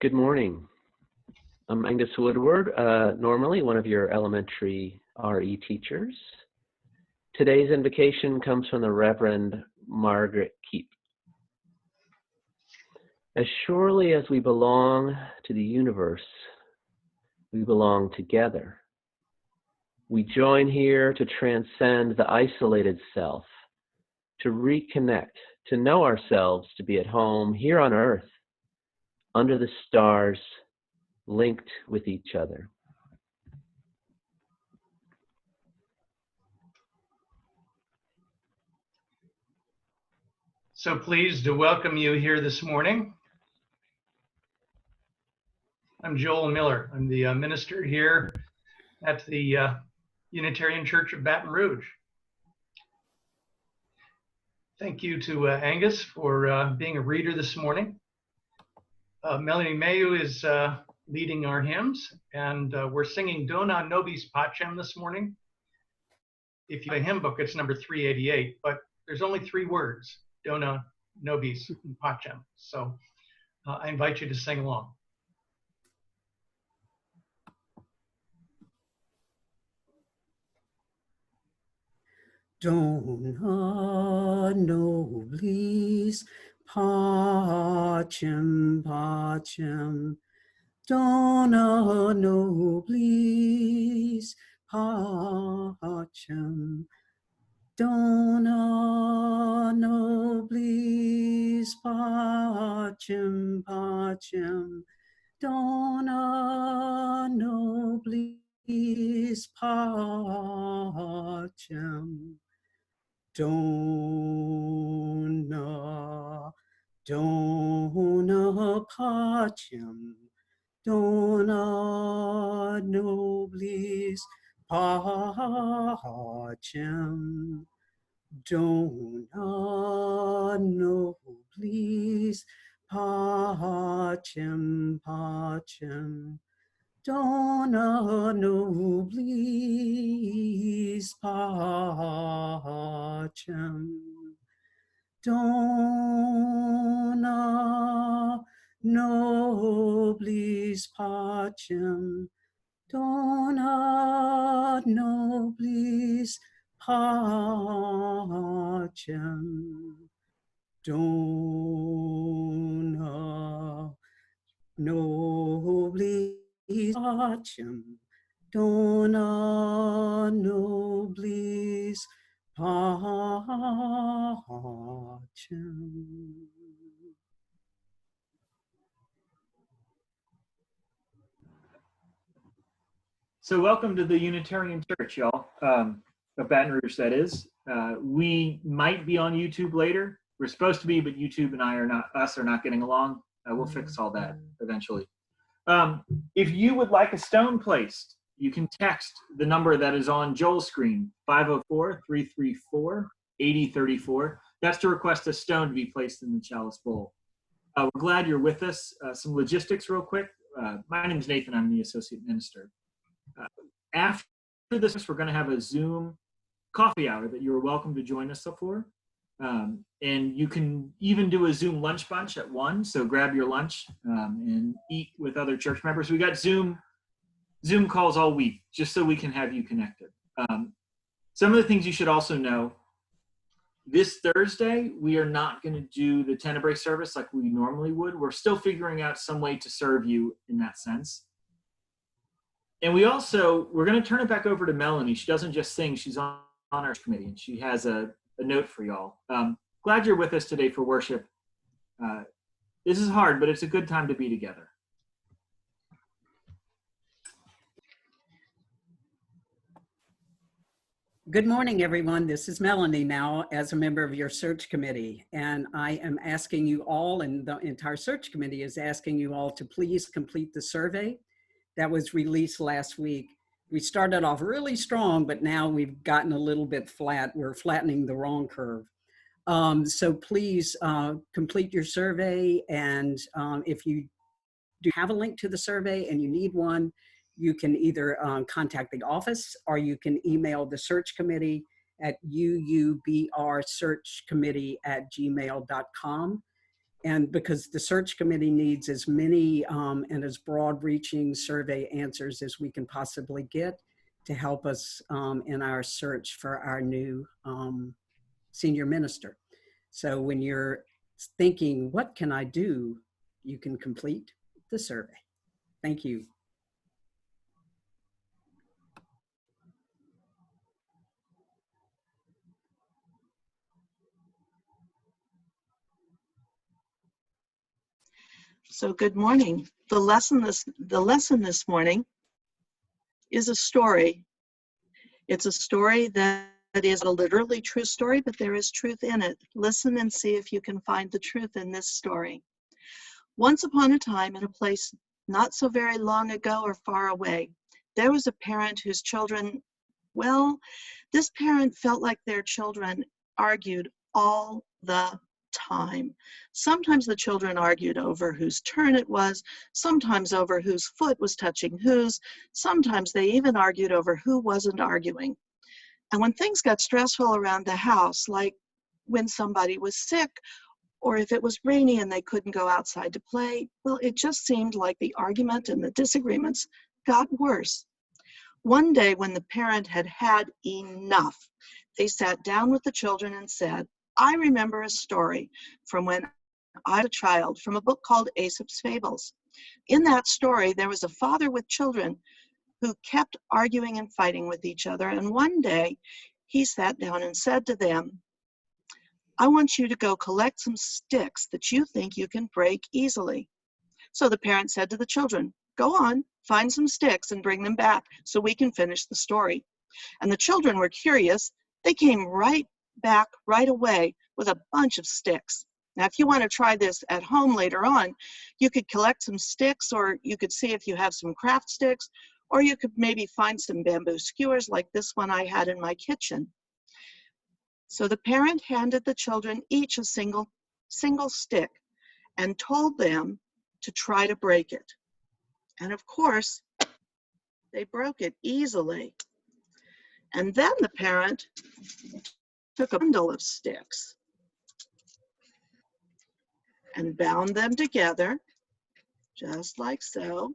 Good morning. I'm Angus Woodward, normally one of your elementary RE teachers. Today's invocation comes from the Reverend Margaret Keep. As surely as we belong to the universe, we belong together. We join here to transcend the isolated self, to reconnect, to know ourselves, to be at home here on earth, under the stars, linked with each other. So pleased to welcome you here this morning. I'm Joel Miller. I'm the minister here at the Unitarian Church of Baton Rouge. Thank you to Angus for being a reader this morning. Melanie Mayu is leading our hymns, and we're singing Dona Nobis Pacem this morning. If you have a hymn book, it's number 388, but there's only 3 words, Dona Nobis Pacem. So I invite you to sing along. Dona nobis pacem, pacem. Dona nobis pacem. Dona nobis pacem, pacem. Dona nobis pacem. Dona pacem, dona nobis pacem, dona nobis pacem, pacem. Dona nobis pacem. Dona nobis pacem. Dona nobis pacem. Dona nobis pacem, dona nobis pacem. So welcome to the Unitarian Church, y'all, of Baton Rouge, that is. We might be on YouTube later. We're supposed to be, but YouTube and are not getting along. We'll fix all that eventually. If you would like a stone placed, you can text the number that is on Joel's screen, 504-334-8034. That's to request a stone to be placed in the chalice bowl. We're glad you're with us. Some logistics real quick. My name is Nathan. I'm the associate minister. After this, we're going to have a Zoom coffee hour that you're welcome to join us for. And you can even do a Zoom lunch bunch at 1, so grab your lunch and eat with other church members. We got Zoom calls all week, just so we can have you connected. Some of the things you should also know, this Thursday, we are not going to do the Tenebrae service like we normally would. We're still figuring out some way to serve you in that sense. And we're going to turn it back over to Melanie. She doesn't just sing, she's on our committee, and she has a note for y'all. Glad you're with us today for worship. This is hard, but it's a good time to be together. Good morning, everyone. This is Melanie now as a member of your search committee. And I am asking you all, and the entire search committee is asking you all to please complete the survey that was released last week. We started off really strong, but now we've gotten a little bit flat. We're flattening the wrong curve. So please complete your survey. And if you do have a link to the survey and you need one, you can either contact the office or you can email the search committee at uubr@gmail.com. And because the search committee needs as many and as broad-reaching survey answers as we can possibly get to help us in our search for our new senior minister. So when you're thinking, what can I do? You can complete the survey. Thank you. So good morning. The lesson this morning is a story. It's a story that is a literally true story, but there is truth in it. Listen and see if you can find the truth in this story. Once upon a time, in a place not so very long ago or far away, there was a parent whose children, well, this parent felt like their children argued all the time. Sometimes the children argued over whose turn it was, sometimes over whose foot was touching whose, sometimes they even argued over who wasn't arguing. And when things got stressful around the house, like when somebody was sick, or if it was rainy and they couldn't go outside to play, well, it just seemed like the argument and the disagreements got worse. One day when the parent had had enough, they sat down with the children and said, I remember a story from when I was a child from a book called Aesop's Fables. In that story, there was a father with children who kept arguing and fighting with each other. And one day he sat down and said to them, I want you to go collect some sticks that you think you can break easily. So the parent said to the children, go on, find some sticks and bring them back so we can finish the story. And the children were curious. They came right back right away with a bunch of sticks. Now, if you want to try this at home later on, you could collect some sticks, or you could see if you have some craft sticks, or you could maybe find some bamboo skewers like this one I had in my kitchen. So the parent handed the children each a single stick and told them to try to break it. And of course, they broke it easily. And then the parent took a bundle of sticks and bound them together, just like so,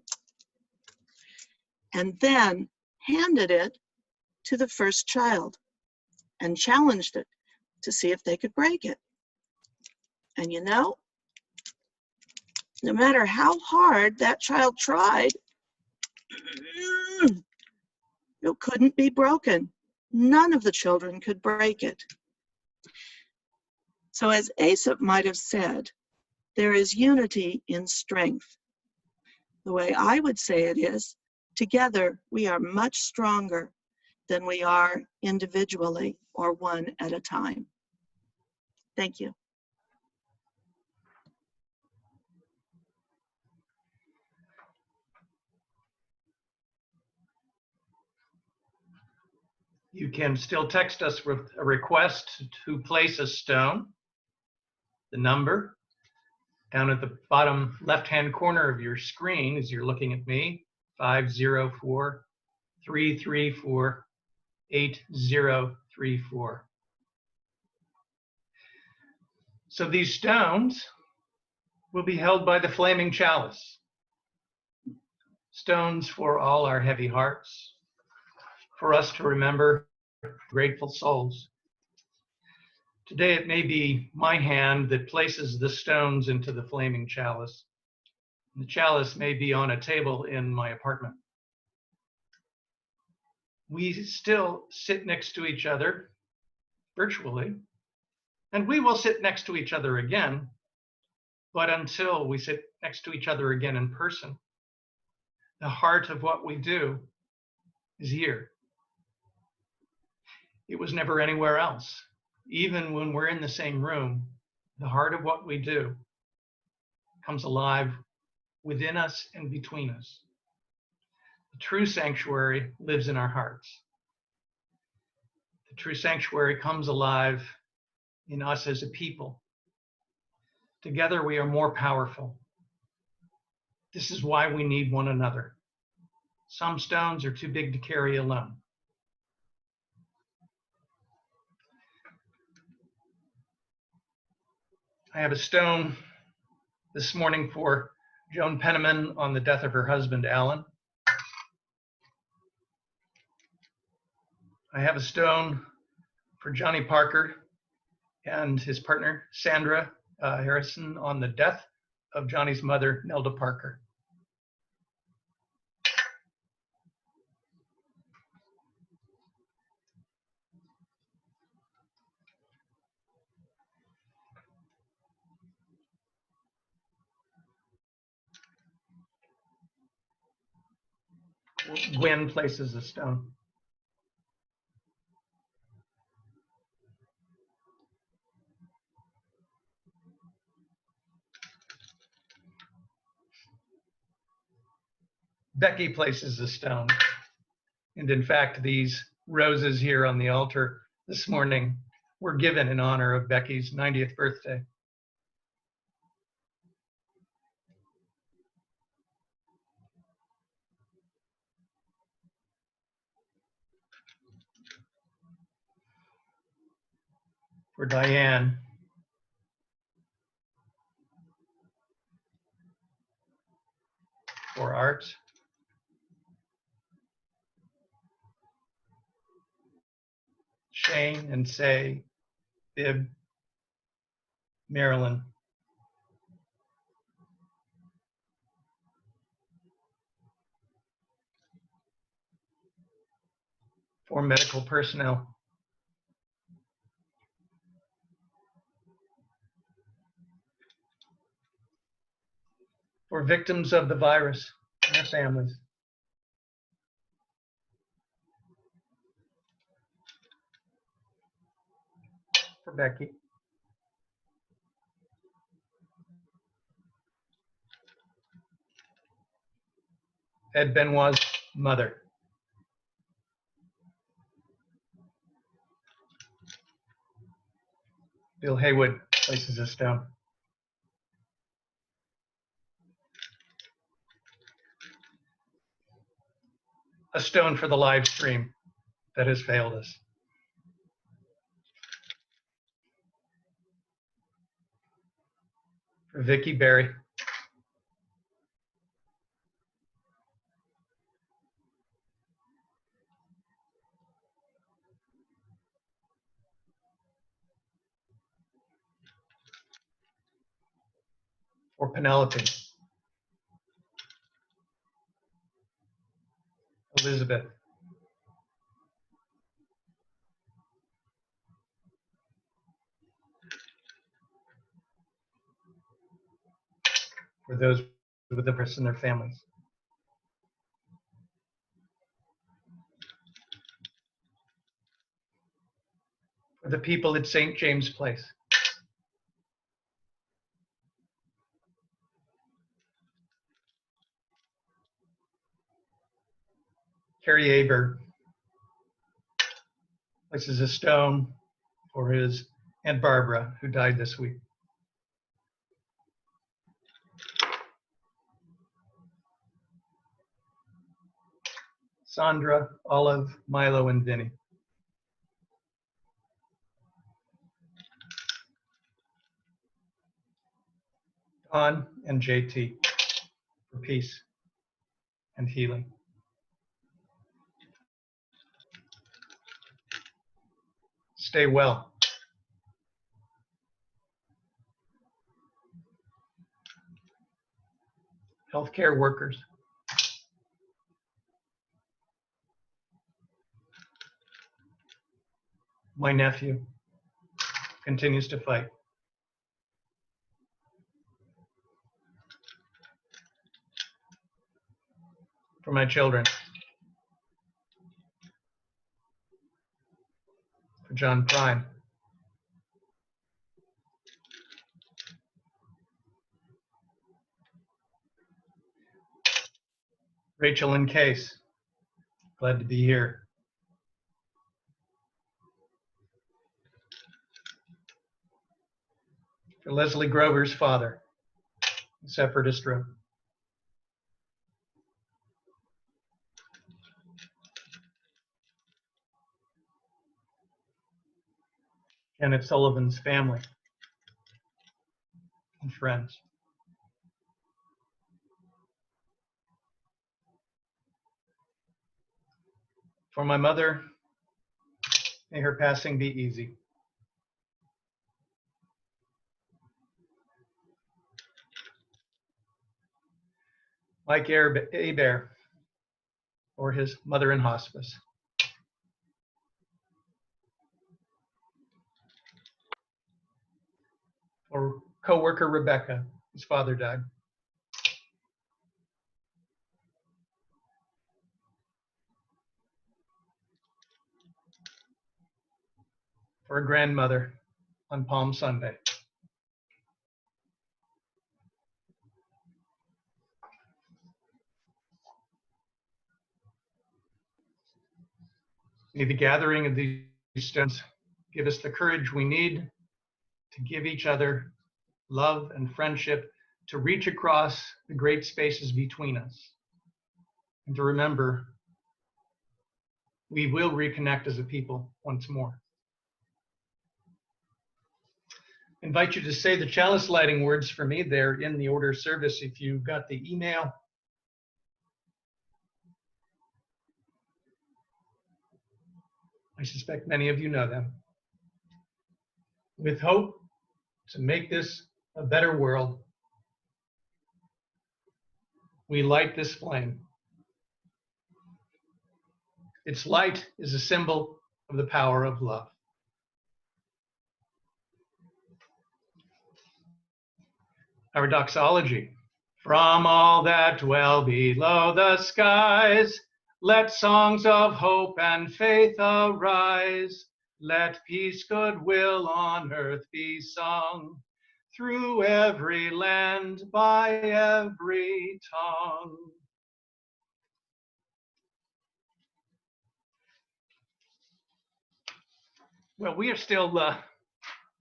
and then handed it to the first child and challenged it to see if they could break it. And you know, no matter how hard that child tried, it couldn't be broken. None of the children could break it. So as Aesop might have said, there is unity in strength. The way I would say it is, together we are much stronger than we are individually or one at a time. Thank you. You can still text us with a request to place a stone. The number down at the bottom left-hand corner of your screen as you're looking at me, 504-334-8034. So these stones will be held by the flaming chalice. Stones for all our heavy hearts, for us to remember grateful souls. Today it may be my hand that places the stones into the flaming chalice. The chalice may be on a table in my apartment. We still sit next to each other virtually, and we will sit next to each other again, but until we sit next to each other again in person, the heart of what we do is here. It was never anywhere else. Even when we're in the same room, the heart of what we do comes alive within us and between us. The true sanctuary lives in our hearts. The true sanctuary comes alive in us as a people. Together we are more powerful. This is why we need one another. Some stones are too big to carry alone. I have a stone this morning for Joan Penniman on the death of her husband, Alan. I have a stone for Johnny Parker and his partner, Sandra Harrison, on the death of Johnny's mother, Nelda Parker. Gwen places a stone. Becky places a stone. And in fact, these roses here on the altar this morning were given in honor of Becky's 90th birthday. For Diane. For Art. Shane and Say, Bib, Marilyn. For medical personnel. For victims of the virus and their families. For Becky. Ed Benoit's mother. Bill Haywood places a stone. A stone for the live stream that has failed us. For Vicki Berry. For Penelope. Elizabeth. For those with the person and their families. For the people at St. James Place. Carrie Aber places a stone for his Aunt Barbara, who died this week. Sandra, Olive, Milo, and Vinny. Don and JT for peace and healing. Stay well. Healthcare workers. My nephew continues to fight. For my children. For John Prime. Rachel and Case, glad to be here. For Leslie Grover's father, the separatist room. Janet Sullivan's family and friends. For my mother, may her passing be easy. Mike Hebert, or his mother in hospice. Or co-worker Rebecca, whose father died. For a grandmother on Palm Sunday. May the gathering of these stones give us the courage we need to give each other love and friendship, to reach across the great spaces between us, and to remember we will reconnect as a people once more. I invite you to say the chalice lighting words for me there in the order of service if you got the email. I suspect many of you know them. With hope to make this a better world, we light this flame. Its light is a symbol of the power of love. Our doxology. From all that dwell below the skies, let songs of hope and faith arise. Let peace, goodwill on earth be sung, through every land, by every tongue. Well, we are still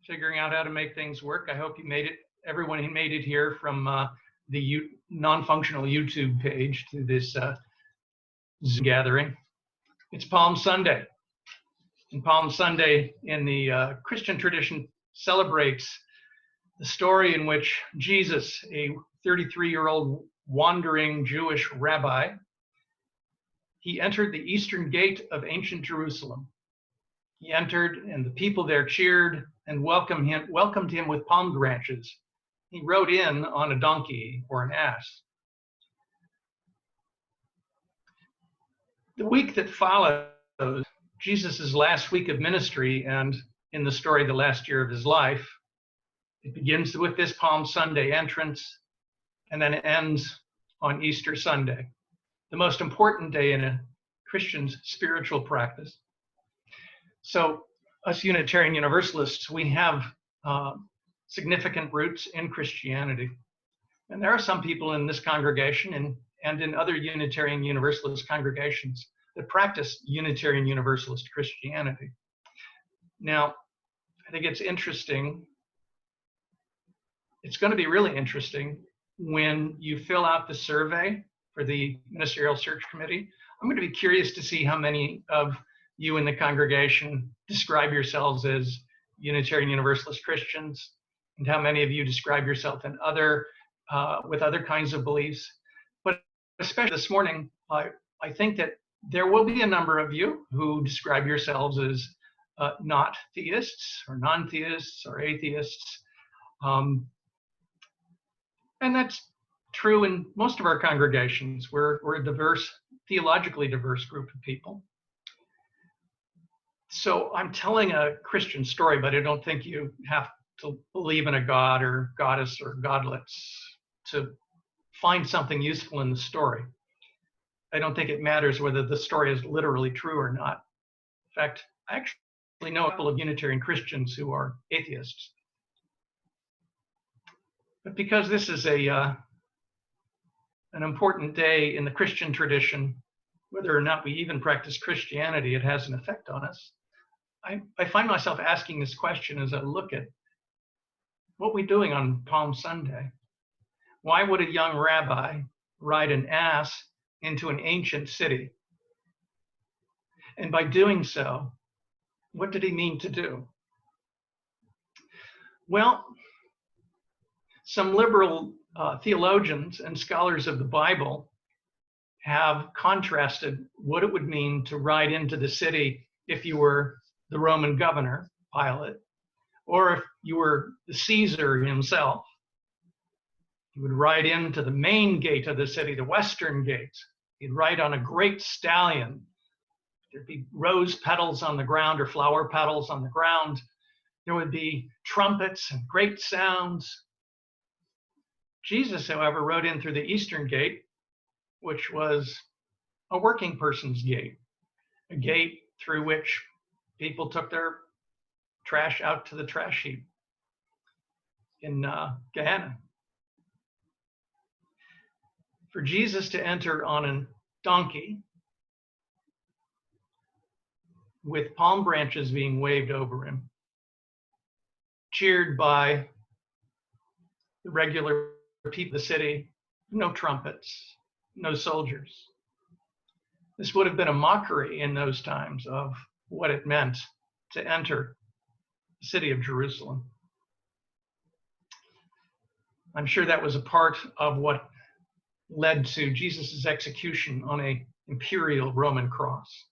figuring out how to make things work. I hope you made it. Everyone who made it here from the non-functional YouTube page to this Zoom gathering. It's Palm Sunday. And Palm Sunday in the Christian tradition celebrates the story in which Jesus, a 33-year-old wandering Jewish rabbi, he entered the eastern gate of ancient Jerusalem. He entered, and the people there cheered and welcomed him with palm branches. He rode in on a donkey or an ass. The week that followed Jesus' last week of ministry, and in the story, the last year of his life, it begins with this Palm Sunday entrance, and then it ends on Easter Sunday, the most important day in a Christian's spiritual practice. So us Unitarian Universalists, we have significant roots in Christianity. And there are some people in this congregation and in other Unitarian Universalist congregations that practice Unitarian Universalist Christianity. Now, I think it's interesting. It's going to be really interesting when you fill out the survey for the Ministerial Search Committee. I'm going to be curious to see how many of you in the congregation describe yourselves as Unitarian Universalist Christians, and how many of you describe yourself in with other kinds of beliefs. But especially this morning, I think that there will be a number of you who describe yourselves as not theists or non-theists or atheists. And that's true in most of our congregations. We're a diverse, theologically diverse group of people. So I'm telling a Christian story, but I don't think you have to believe in a god or goddess or godlets to find something useful in the story. I don't think it matters whether the story is literally true or not. In fact, I actually know a couple of Unitarian Christians who are atheists. But because this is an important day in the Christian tradition, whether or not we even practice Christianity, it has an effect on us. I find myself asking this question as I look at what we're doing on Palm Sunday. Why would a young rabbi ride an ass into an ancient city? And by doing so, what did he mean to do? Well, some liberal theologians and scholars of the Bible have contrasted what it would mean to ride into the city if you were the Roman governor, Pilate, or if you were the Caesar himself. You would ride into the main gate of the city, the western gate. You'd ride on a great stallion. There'd be rose petals on the ground or flower petals on the ground. There would be trumpets and great sounds. Jesus, however, rode in through the eastern gate, which was a working person's gate, a gate through which people took their trash out to the trash heap in Gehenna. For Jesus to enter on a donkey with palm branches being waved over him, cheered by the regular people of the city, no trumpets, no soldiers. This would have been a mockery in those times of what it meant to enter the city of Jerusalem. I'm sure that was a part of what led to Jesus' execution on an imperial Roman cross.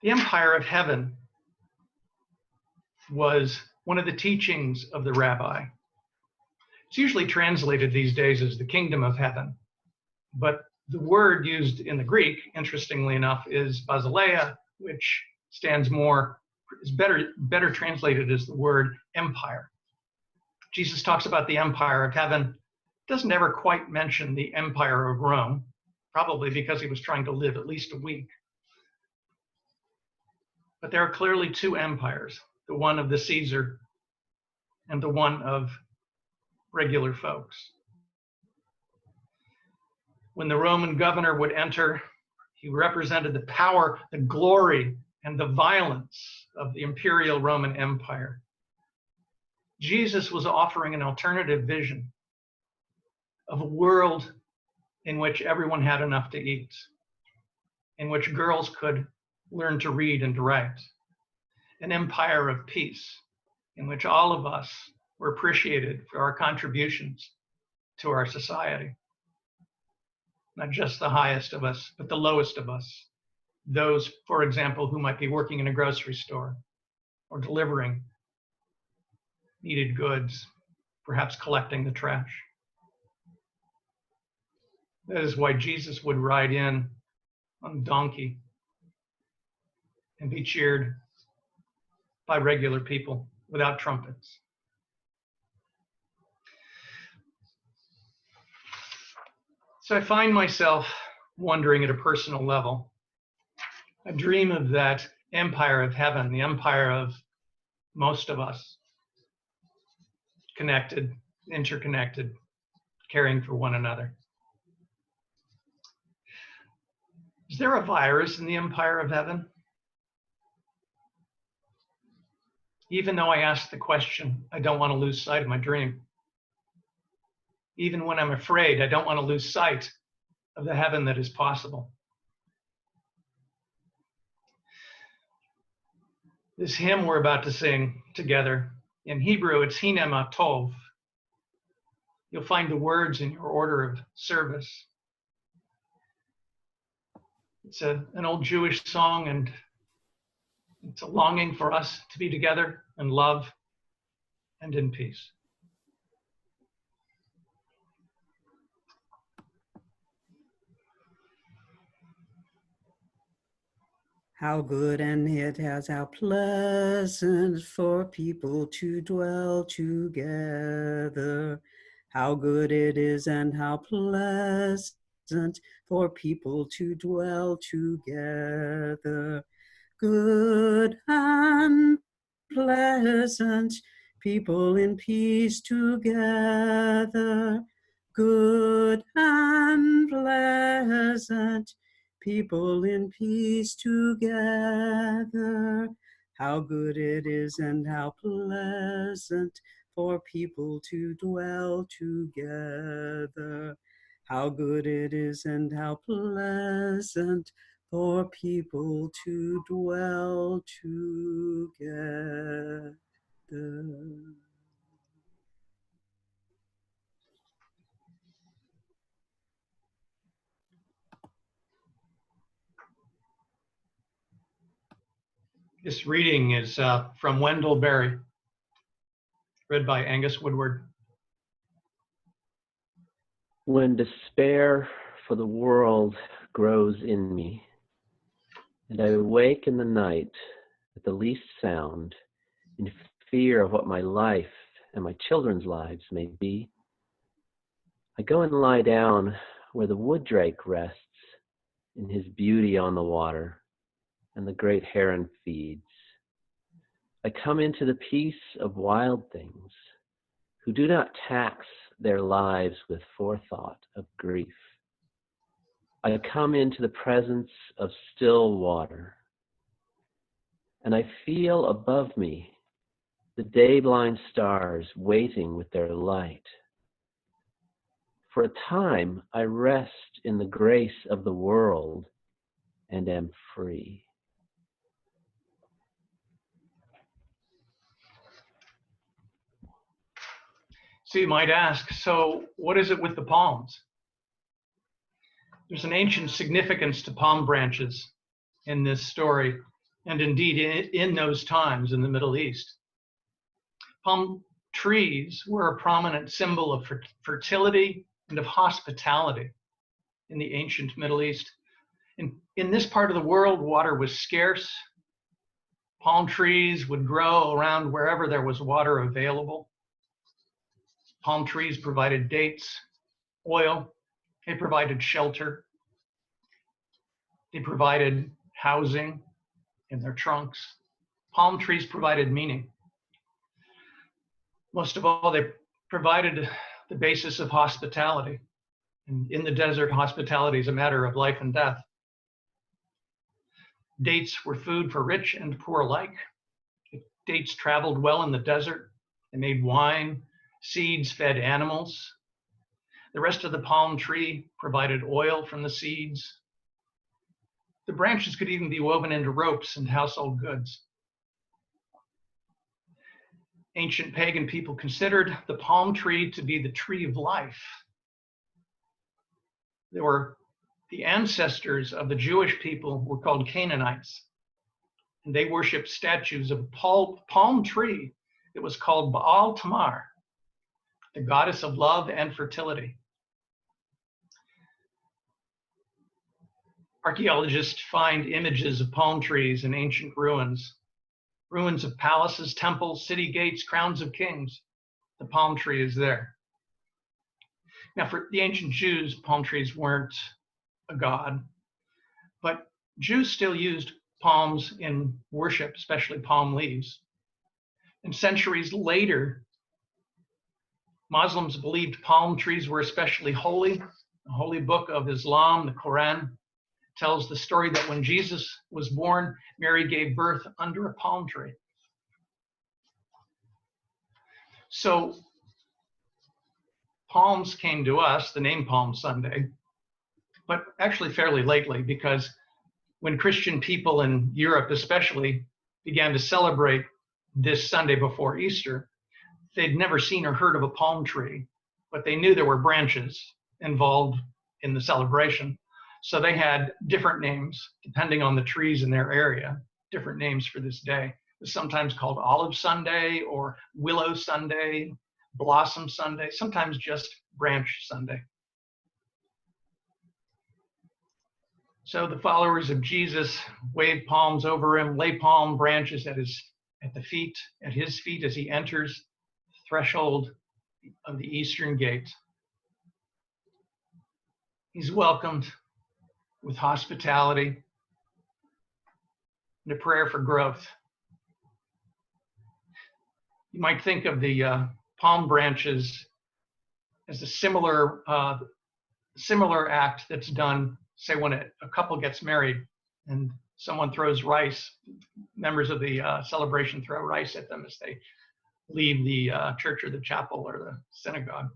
The empire of heaven was one of the teachings of the rabbi. It's usually translated these days as the kingdom of heaven, but the word used in the Greek, interestingly enough, is basileia, which is better translated as the word empire. Jesus talks about the empire of heaven, doesn't ever quite mention the empire of Rome, probably because he was trying to live at least a week. But there are clearly two empires, the one of the Caesar and the one of regular folks. When the Roman governor would enter, he represented the power, the glory, and the violence of the imperial Roman Empire. Jesus was offering an alternative vision of a world in which everyone had enough to eat, in which girls could learn to read and to write, an empire of peace in which all of us were appreciated for our contributions to our society. Not just the highest of us, but the lowest of us. Those, for example, who might be working in a grocery store or delivering needed goods, perhaps collecting the trash. That is why Jesus would ride in on a donkey and be cheered by regular people without trumpets. So I find myself wondering at a personal level. I dream of that empire of heaven, the empire of most of us, connected, interconnected, caring for one another. Is there a virus in the empire of heaven? Even though I ask the question, I don't want to lose sight of my dream. Even when I'm afraid, I don't want to lose sight of the heaven that is possible. This hymn we're about to sing together, in Hebrew, it's Hinem Atov. You'll find the words in your order of service. It's an old Jewish song, and it's a longing for us to be together in love and in peace. How good and it has how pleasant for people to dwell together. How good it is and how pleasant for people to dwell together. Good and pleasant, people in peace together. Good and pleasant, people in peace together. How good it is and how pleasant for people to dwell together. How good it is and how pleasant for people to dwell together. This reading is from Wendell Berry, read by Angus Woodward. When despair for the world grows in me, and I wake in the night at the least sound, in fear of what my life and my children's lives may be, I go and lie down where the wood drake rests in his beauty on the water, and the great heron feeds. I come into the peace of wild things, who do not tax their lives with forethought of grief. I come into the presence of still water, and I feel above me the day-blind stars waiting with their light. For a time I rest in the grace of the world and am free. So you might ask, so what is it with the palms? There's an ancient significance to palm branches in this story, and indeed in those times in the Middle East. Palm trees were a prominent symbol of fertility and of hospitality in the ancient Middle East. In this part of the world, water was scarce. Palm trees would grow around wherever there was water available. Palm trees provided dates, oil, they provided shelter, they provided housing in their trunks. Palm trees provided meaning. Most of all, they provided the basis of hospitality. And in the desert, hospitality is a matter of life and death. Dates were food for rich and poor alike. Dates traveled well in the desert. They made wine. Seeds fed animals. The rest of the palm tree provided oil from the seeds. The branches could even be woven into ropes and household goods. Ancient pagan people considered the palm tree to be the tree of life. The ancestors of the Jewish people were called Canaanites, and they worshipped statues of a palm tree that was called Baal Tamar, the goddess of love and fertility. Archaeologists find images of palm trees in ancient ruins, ruins of palaces, temples, city gates, crowns of kings. The palm tree is there. Now, for the ancient Jews, palm trees weren't a god, but Jews still used palms in worship, especially palm leaves. And centuries later, Muslims believed palm trees were especially holy. The holy book of Islam, the Quran, tells the story that when Jesus was born, Mary gave birth under a palm tree. So palms came to us, the name Palm Sunday, but actually fairly lately, because when Christian people in Europe especially began to celebrate this Sunday before Easter, they'd never seen or heard of a palm tree, but they knew there were branches involved in the celebration. So they had different names depending on the trees in their area, different names for this day. It was sometimes called Olive Sunday or Willow Sunday, Blossom Sunday, sometimes just Branch Sunday. So the followers of Jesus wave palms over him, lay palm branches at his feet as he enters the threshold of the eastern gate. He's welcomed with hospitality and a prayer for growth. You might think of the palm branches as a similar act that's done, say, when a couple gets married and someone throws rice. Members of the celebration throw rice at them as they leave the church or the chapel or the synagogue.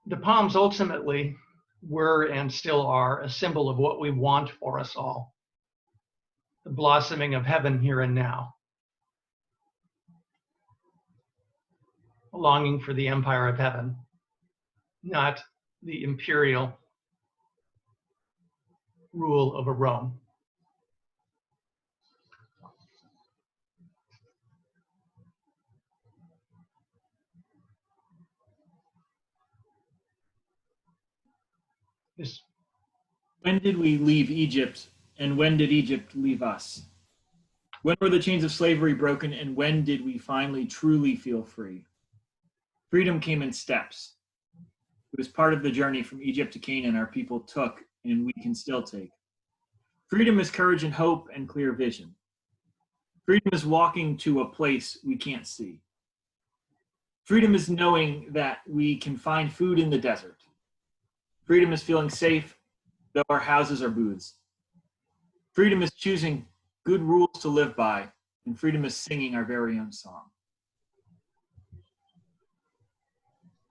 The palms ultimately were and still are a symbol of what we want for us all, the blossoming of heaven here and now, a longing for the empire of heaven, not the imperial rule of a Rome. Yes. When did we leave Egypt, and when did Egypt leave us? When were the chains of slavery broken, and when did we finally truly feel free? Freedom came in steps. It was part of the journey from Egypt to Canaan our people took, and we can still take. Freedom is courage and hope and clear vision. Freedom is walking to a place we can't see. Freedom is knowing that we can find food in the desert. Freedom is feeling safe, though our houses are booths. Freedom is choosing good rules to live by, and freedom is singing our very own song.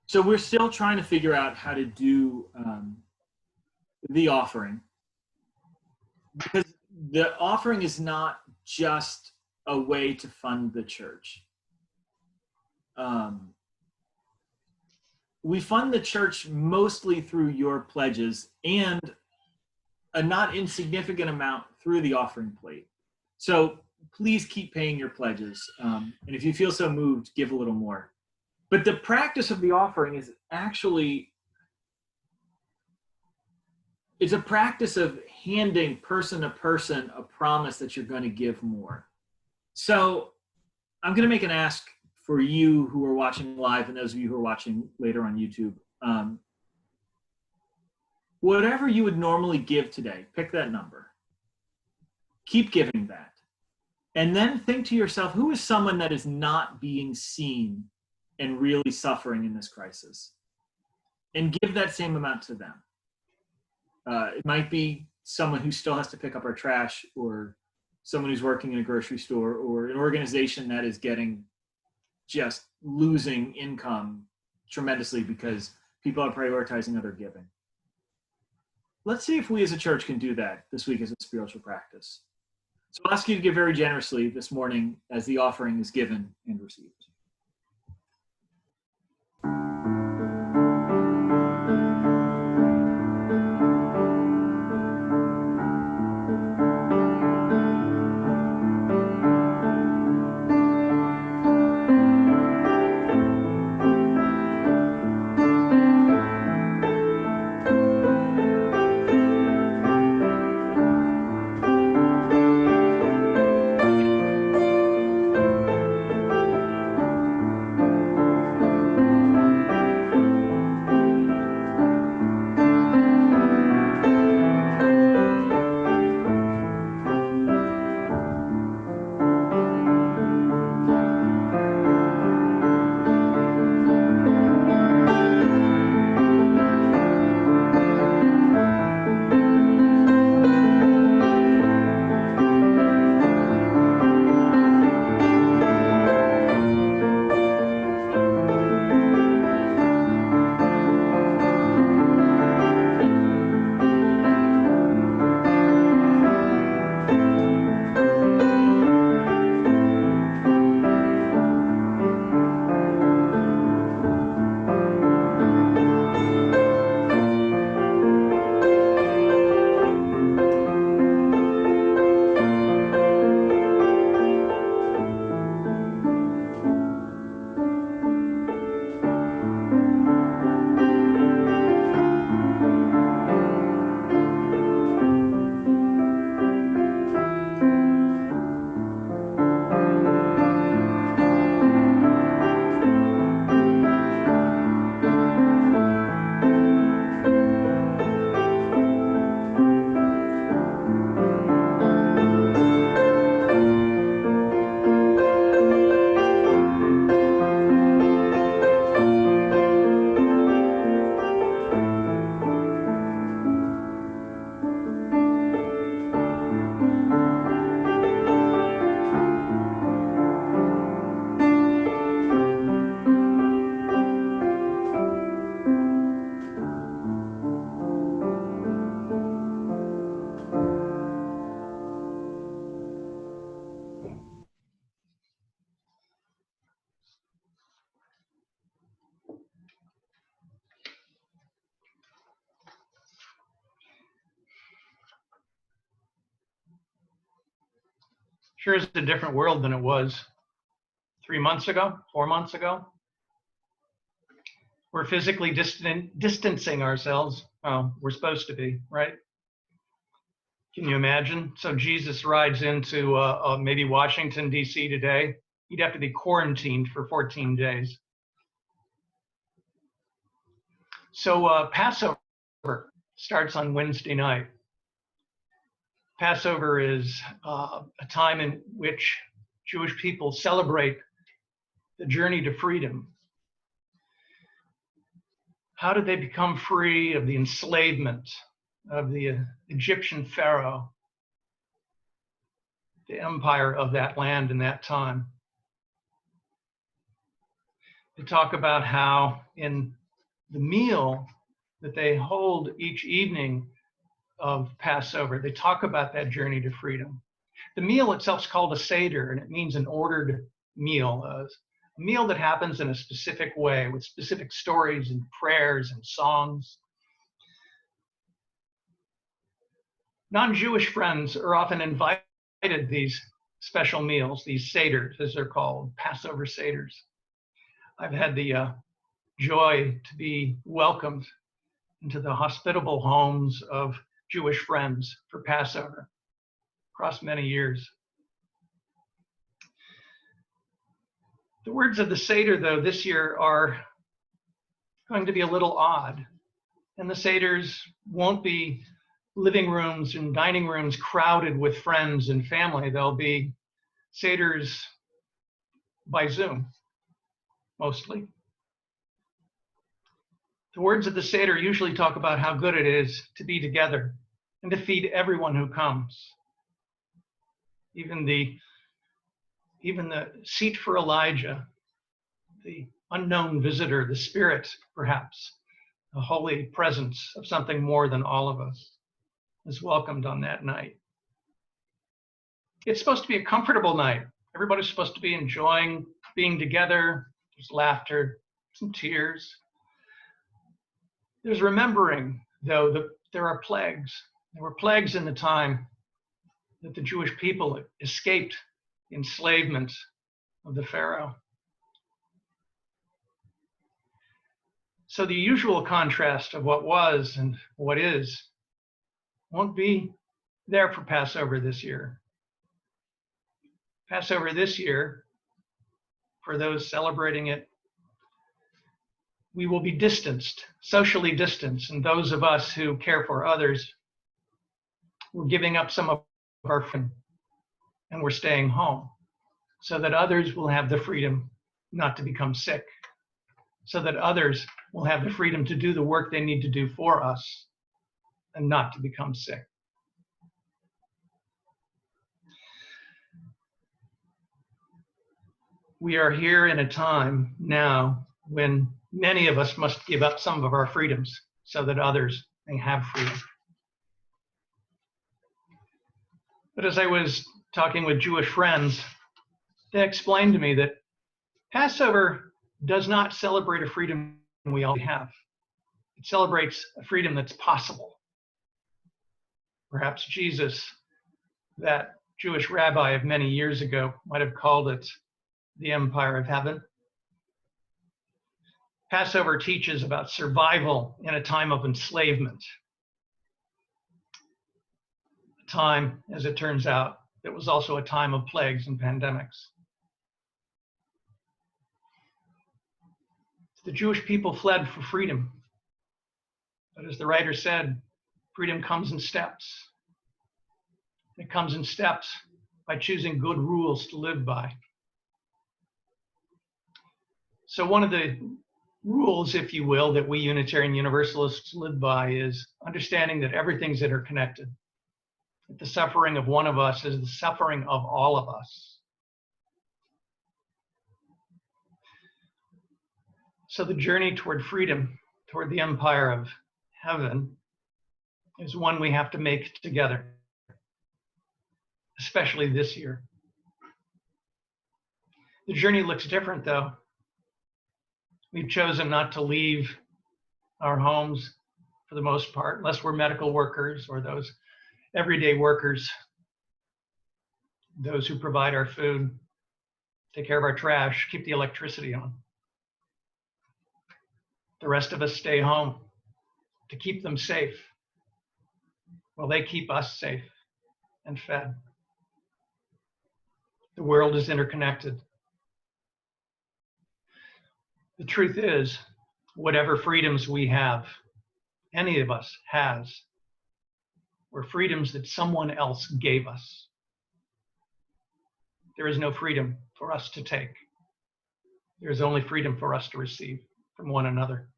So we're still trying to figure out how to do the offering, because the offering is not just a way to fund the church. We fund the church mostly through your pledges and a not insignificant amount through the offering plate. So please keep paying your pledges. And if you feel so moved, give a little more. But the practice of the offering is actually, it's a practice of handing person to person a promise that you're going to give more. So I'm going to make an ask for you who are watching live and those of you who are watching later on YouTube. Whatever you would normally give today, pick that number. Keep giving that. And then think to yourself, who is someone that is not being seen and really suffering in this crisis? And give that same amount to them. It might be someone who still has to pick up our trash, or someone who's working in a grocery store, or an organization that is just losing income tremendously because people are prioritizing other giving. Let's see if we as a church can do that this week as a spiritual practice. So I'll ask you to give very generously this morning as the offering is given and received. Sure is a different world than it was 3 months ago, 4 months ago. We're physically distancing ourselves Well, we're supposed to be, right? Can you imagine? So Jesus rides into maybe Washington, D.C. today. He'd have to be quarantined for 14 days. So Passover starts on Wednesday night. Passover is a time in which Jewish people celebrate the journey to freedom. How did they become free of the enslavement of the Egyptian Pharaoh, the empire of that land in that time? They talk about how in the meal that they hold each evening of Passover, they talk about that journey to freedom. The meal itself is called a Seder, and it means an ordered meal, a meal that happens in a specific way with specific stories and prayers and songs. Non-Jewish friends are often invited to these special meals, these Seders, as they're called, Passover Seders. I've had the joy to be welcomed into the hospitable homes of Jewish friends for Passover across many years. The words of the Seder, though, this year are going to be a little odd. And the Seders won't be living rooms and dining rooms crowded with friends and family. They'll be Seders by Zoom, mostly. The words of the Seder usually talk about how good it is to be together and to feed everyone who comes. Even the seat for Elijah, the unknown visitor, the Spirit, perhaps, the holy presence of something more than all of us, is welcomed on that night. It's supposed to be a comfortable night. Everybody's supposed to be enjoying being together. There's laughter, some tears. There's remembering, though, that there are plagues. There were plagues in the time that the Jewish people escaped the enslavement of the Pharaoh. So the usual contrast of what was and what is won't be there for Passover this year. Passover this year, for those celebrating it, we will be distanced, socially distanced, and those of us who care for others, we're giving up some of our freedom and we're staying home so that others will have the freedom not to become sick, so that others will have the freedom to do the work they need to do for us and not to become sick. We are here in a time now when many of us must give up some of our freedoms so that others may have freedom. But as I was talking with Jewish friends, they explained to me that Passover does not celebrate a freedom we all have. It celebrates a freedom that's possible. Perhaps Jesus, that Jewish rabbi of many years ago, might have called it the empire of heaven. Passover teaches about survival in a time of enslavement. A time, as it turns out, that was also a time of plagues and pandemics. The Jewish people fled for freedom. But as the writer said, freedom comes in steps. It comes in steps by choosing good rules to live by. So one of the rules, if you will, that we Unitarian Universalists live by is understanding that everything's interconnected. That the suffering of one of us is the suffering of all of us. So the journey toward freedom, toward the empire of heaven, is one we have to make together, especially this year. The journey looks different, though. We've chosen not to leave our homes for the most part, unless we're medical workers or those everyday workers, those who provide our food, take care of our trash, keep the electricity on. The rest of us stay home. to keep them safe. Well, they keep us safe and fed. The world is interconnected. The truth is, whatever freedoms we have, any of us has, were freedoms that someone else gave us. There is no freedom for us to take. There is only freedom for us to receive from one another.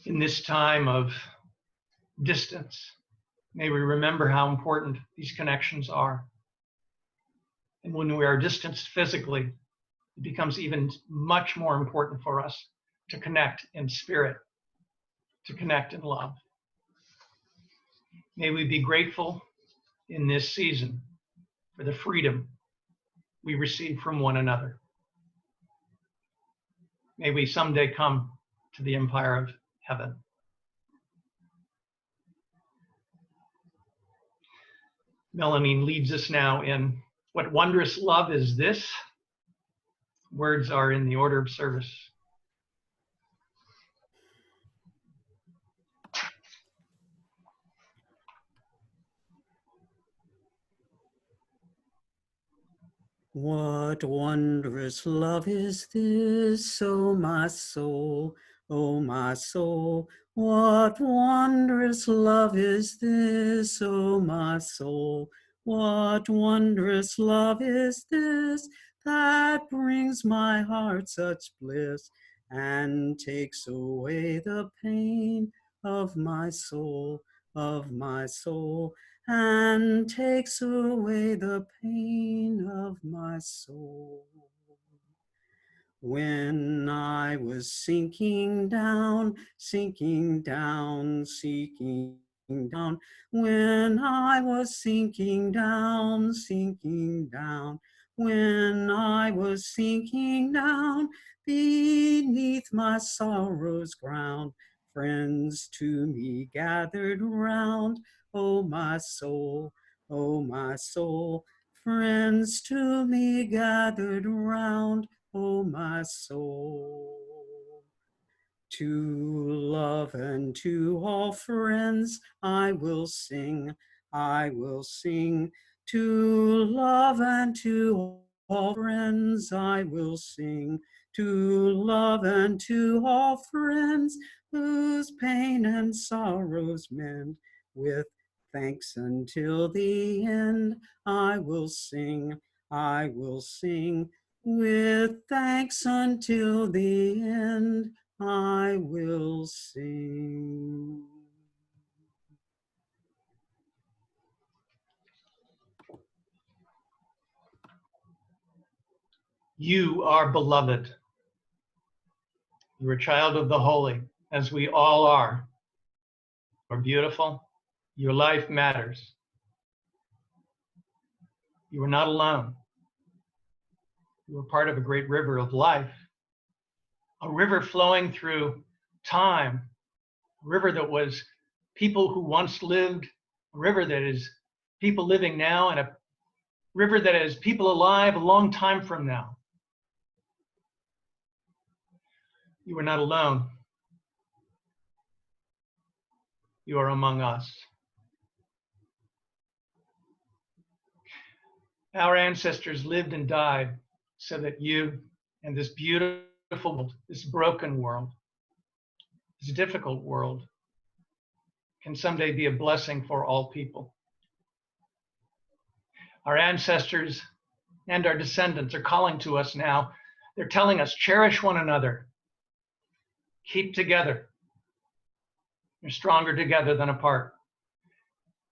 In this time of distance, may we remember how important these connections are. And when we are distanced physically, it becomes even much more important for us to connect in spirit, to connect in love. May we be grateful in this season for the freedom we receive from one another. May we someday come to the empire of heaven. Melanie leads us now in What Wondrous Love Is This? Words are in the order of service. What wondrous love is this, oh my soul, oh my soul. What wondrous love is this, oh my soul. What wondrous love is this that brings my heart such bliss and takes away the pain of my soul, and takes away the pain of my soul. When I was sinking down, sinking down, sinking down, when I was sinking down, sinking down, when I was sinking down beneath my sorrow's ground, friends to me gathered round, oh my soul, friends to me gathered round, oh my soul. To love and to all friends I will sing, I will sing. To love and to all friends I will sing. To love and to all friends whose pain and sorrows mend, with thanks until the end I will sing, I will sing. With thanks until the end I will sing. You are beloved. You're a child of the holy, as we all are. You're beautiful. Your life matters. You are not alone. You are part of a great river of life, a river flowing through time, a river that was people who once lived, a river that is people living now, and a river that is people alive a long time from now. You are not alone. You are among us. Our ancestors lived and died so that you and this beautiful world, this broken world, this difficult world, can someday be a blessing for all people. Our ancestors and our descendants are calling to us now. They're telling us, cherish one another, keep together. You're stronger together than apart.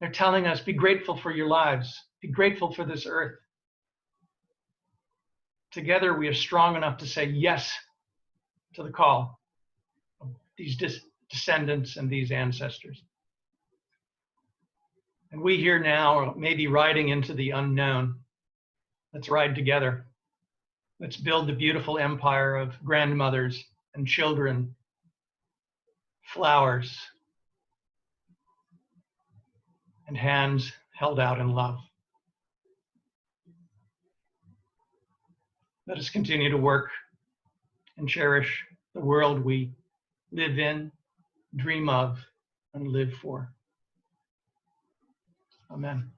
They're telling us, be grateful for your lives, be grateful for this earth. Together we are strong enough to say yes to the call of these descendants and these ancestors. And we here now are maybe riding into the unknown. Let's ride together. Let's build the beautiful empire of grandmothers and children, flowers, and hands held out in love. Let us continue to work and cherish the world we live in, dream of, and live for. Amen.